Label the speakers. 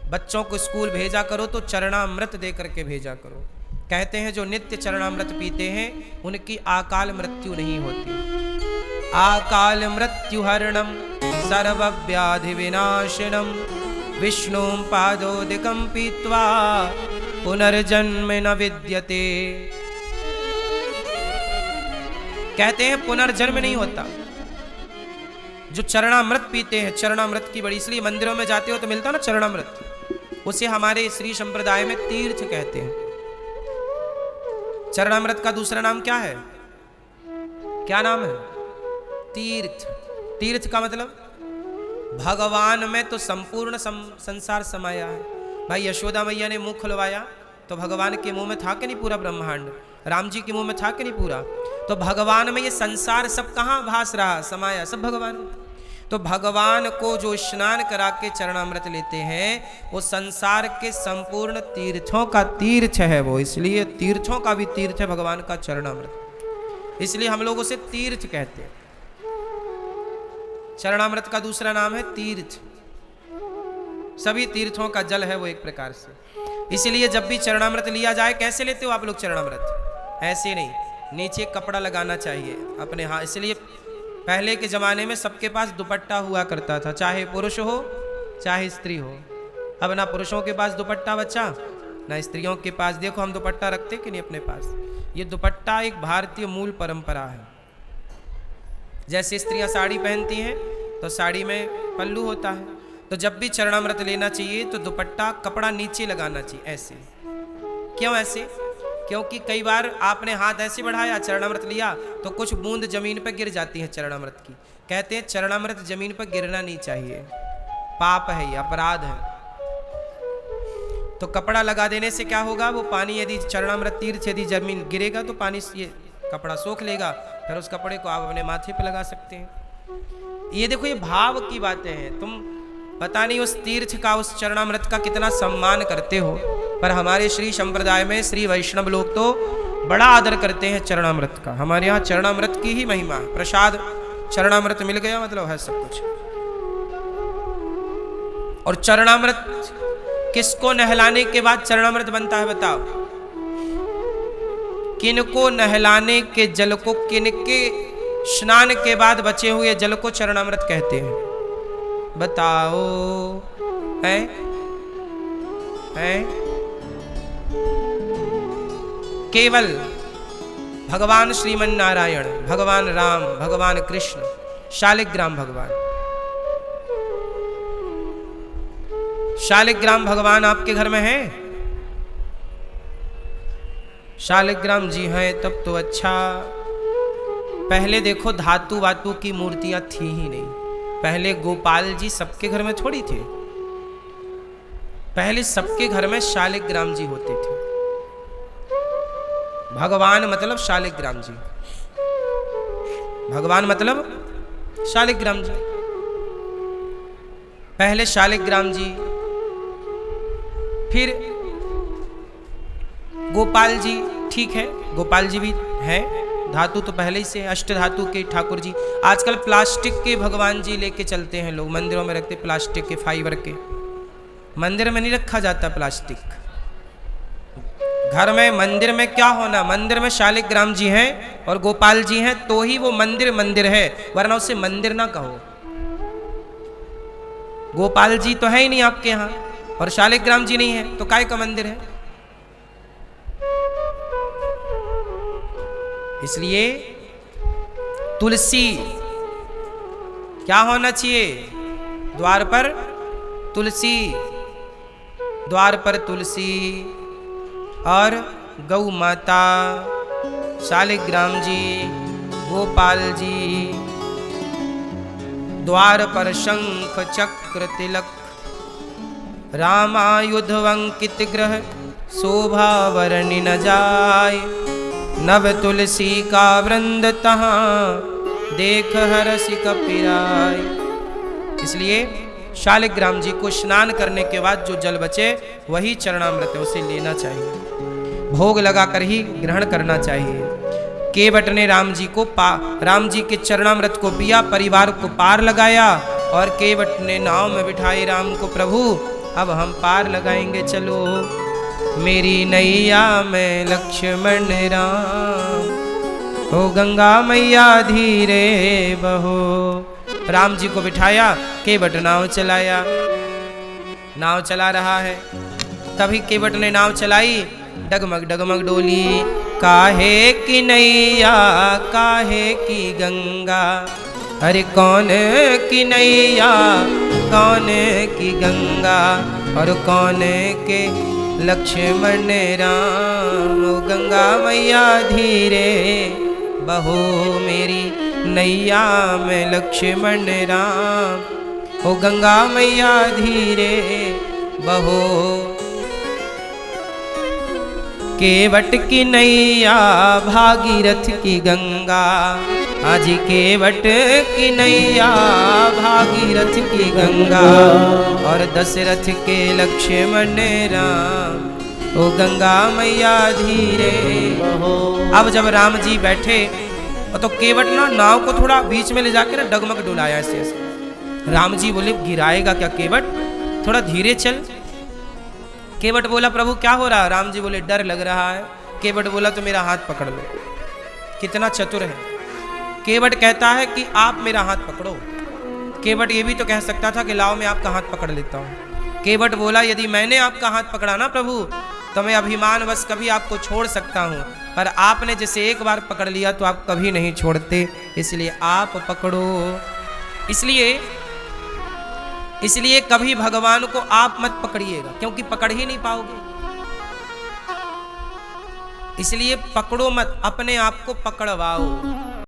Speaker 1: बच्चों को स्कूल भेजा करो तो चरणामृत दे करके भेजा करो। कहते हैं जो नित्य चरणामृत पीते हैं उनकी अकाल मृत्यु नहीं होती। अकाल मृत्यु हरणम सर्वव्याधि विनाशनम विष्णुं पादोदिकं पीत्वा पुनर्जन्म न विद्यते। कहते हैं पुनर्जन्म नहीं होता। जो चरणामृत पीते हैं, चरणामृत की बड़ी, इसलिए मंदिरों में जाते हो तो मिलता ना चरणामृत, उसे हमारे श्री संप्रदाय में तीर्थ कहते हैं। चरणामृत का दूसरा नाम क्या है? क्या नाम है? तीर्थ। तीर्थ का मतलब भगवान में तो संपूर्ण संसार समाया है। भाई यशोदा मैया ने मुंह खुलवाया तो भगवान के मुंह में था कि नहीं पूरा ब्रह्मांड? राम जी के मुंह में था कि नहीं पूरा? तो भगवान में ये संसार सब कहाँ भास रहा, समाया सब भगवान में। तो भगवान को जो स्नान करा के चरणामृत लेते हैं वो संसार के संपूर्ण तीर्थों का तीर्थ है वो, इसलिए तीर्थों का भी तीर्थ है भगवान का चरणामृत, इसलिए हम लोग उसे तीर्थ कहते हैं। चरणामृत का दूसरा नाम है तीर्थ। सभी तीर्थों का जल है वो एक प्रकार से। इसलिए जब भी चरणामृत लिया जाए, कैसे लेते हो आप लोग चरणामृत? ऐसे नहीं, नीचे कपड़ा लगाना चाहिए अपने हाथ। इसलिए पहले के ज़माने में सबके पास दुपट्टा हुआ करता था, चाहे पुरुष हो चाहे स्त्री हो। अब ना पुरुषों के पास दुपट्टा बच्चा, ना स्त्रियों के पास। देखो हम दुपट्टा रखते कि नहीं अपने पास? ये दुपट्टा एक भारतीय मूल परंपरा है। जैसे स्त्रियां साड़ी पहनती हैं तो साड़ी में पल्लू होता है, तो जब भी चरणामृत लेना चाहिए तो दुपट्टा कपड़ा नीचे लगाना चाहिए। ऐसे क्यों? ऐसे क्योंकि कई बार आपने हाथ ऐसे बढ़ाया, चरणामृत लिया तो कुछ बूंद जमीन पर गिर जाती है चरणामृत की। कहते हैं चरणामृत जमीन पर गिरना नहीं चाहिए, पाप है, ये अपराध है। तो कपड़ा लगा देने से क्या होगा? वो पानी यदि चरणामृत तीर्थ यदि जमीन गिरेगा तो पानी ये कपड़ा सोख लेगा, फिर उस कपड़े को आप अपने माथे पे लगा सकते हैं। ये देखो, ये भाव की बातें हैं। तुम पता नहीं उस तीर्थ का, उस चरणामृत का कितना सम्मान करते हो, पर हमारे श्री संप्रदाय में श्री वैष्णव लोग तो बड़ा आदर करते हैं चरणामृत का। हमारे यहाँ चरणामृत की ही महिमा है। प्रसाद चरणामृत मिल गया मतलब है सब कुछ। और चरणामृत किसको नहलाने के बाद चरणामृत बनता है बताओ? किनको नहलाने के जल को, किनके स्नान के बाद बचे हुए जल को चरणामृत कहते हैं? बताओ। है केवल भगवान श्रीमन नारायण, भगवान राम, भगवान कृष्ण, शालिग्राम भगवान। शालिग्राम भगवान आपके घर में है? शालिग्राम जी हैं तब तो अच्छा। पहले देखो धातु वातु की मूर्तियां थी ही नहीं। पहले गोपाल जी सबके घर में थोड़ी थे, पहले सबके घर में शालिग्राम जी होते थे। भगवान मतलब शालिग्राम जी, भगवान मतलब शालिग्राम जी। पहले शालिग्राम जी, फिर गोपाल जी। ठीक है, गोपाल जी भी हैं, धातु तो पहले ही से, अष्ट धातु के ठाकुर जी। आजकल प्लास्टिक के भगवान जी लेके चलते हैं लोग, मंदिरों में रखते प्लास्टिक के, फाइबर के। मंदिर में नहीं रखा जाता प्लास्टिक। घर में, मंदिर में क्या होना? मंदिर में शालिग्राम जी हैं और गोपाल जी हैं तो ही वो मंदिर मंदिर है, वरना उसे मंदिर ना कहो। गोपाल जी तो है ही नहीं आपके यहाँ और शालिग्राम जी नहीं है तो काय का मंदिर है? इसलिए तुलसी क्या होना चाहिए? द्वार पर तुलसी, द्वार पर तुलसी और गौ माता, शालिग्राम जी, गोपाल जी। द्वार पर शंख चक्र तिलक, रामायुधवंकित ग्रह, शोभा वर्णि न जाय। नव तुलसी का वृंद तहाँ, देख हरसि कपिराय। इसलिए शालिग्राम जी को स्नान करने के बाद जो जल बचे वही चरणामृत है, उसे लेना चाहिए, भोग लगाकर ही ग्रहण करना चाहिए। केवट ने राम जी के चरणामृत को पिया, परिवार को पार लगाया और केवट ने नाव में बिठाए राम को, प्रभु अब हम पार लगाएंगे, चलो मेरी नैया में लक्ष्मण राम। ओ गंगा मैया धीरे बहो। राम जी को बिठाया, केवट नाव चलाया, नाव चला रहा है। तभी केवट ने नाव चलाई, डगमग डगमग डोली। काहे की नैया काहे की गंगा, अरे कौन की नैया कौन की गंगा, और कौन के लक्ष्मण राम। ओ गंगा मैया धीरे बहो, मेरी नैया में लक्ष्मण राम। ओ गंगा मैया धीरे बहो। केवट की नैया भागीरथ की गंगा, आजी केवट की नैया भागीरथ की गंगा, और दशरथ के लक्ष्मण राम। ओ गंगा मैया धीरे। अब जब राम जी बैठे तो केवट ना नाव को थोड़ा बीच में ले जाकर ना डगमग डुलाया ऐसे ऐसे। राम जी बोले गिराएगा क्या केवट, थोड़ा धीरे चल। केवट बोला प्रभु क्या हो रहा है। राम जी बोले डर लग रहा है। केवट बोला तो मेरा हाथ पकड़ लो। कितना चतुर है। केवट कहता है कि आप मेरा हाथ पकड़ो। केवट ये भी तो कह सकता था कि लाओ मैं आपका हाथ पकड़ लेता हूँ। केवट बोला यदि मैंने आपका हाथ पकड़ा ना प्रभु, तो मैं अभिमानवश कभी आपको छोड़ सकता हूँ, पर आपने जैसे एक बार पकड़ लिया तो आप कभी नहीं छोड़ते, इसलिए आप पकड़ो। इसलिए कभी भगवान को आप मत पकड़िएगा, क्योंकि पकड़ ही नहीं पाओगे। इसलिए पकड़ो मत, अपने आप को पकड़वाओ।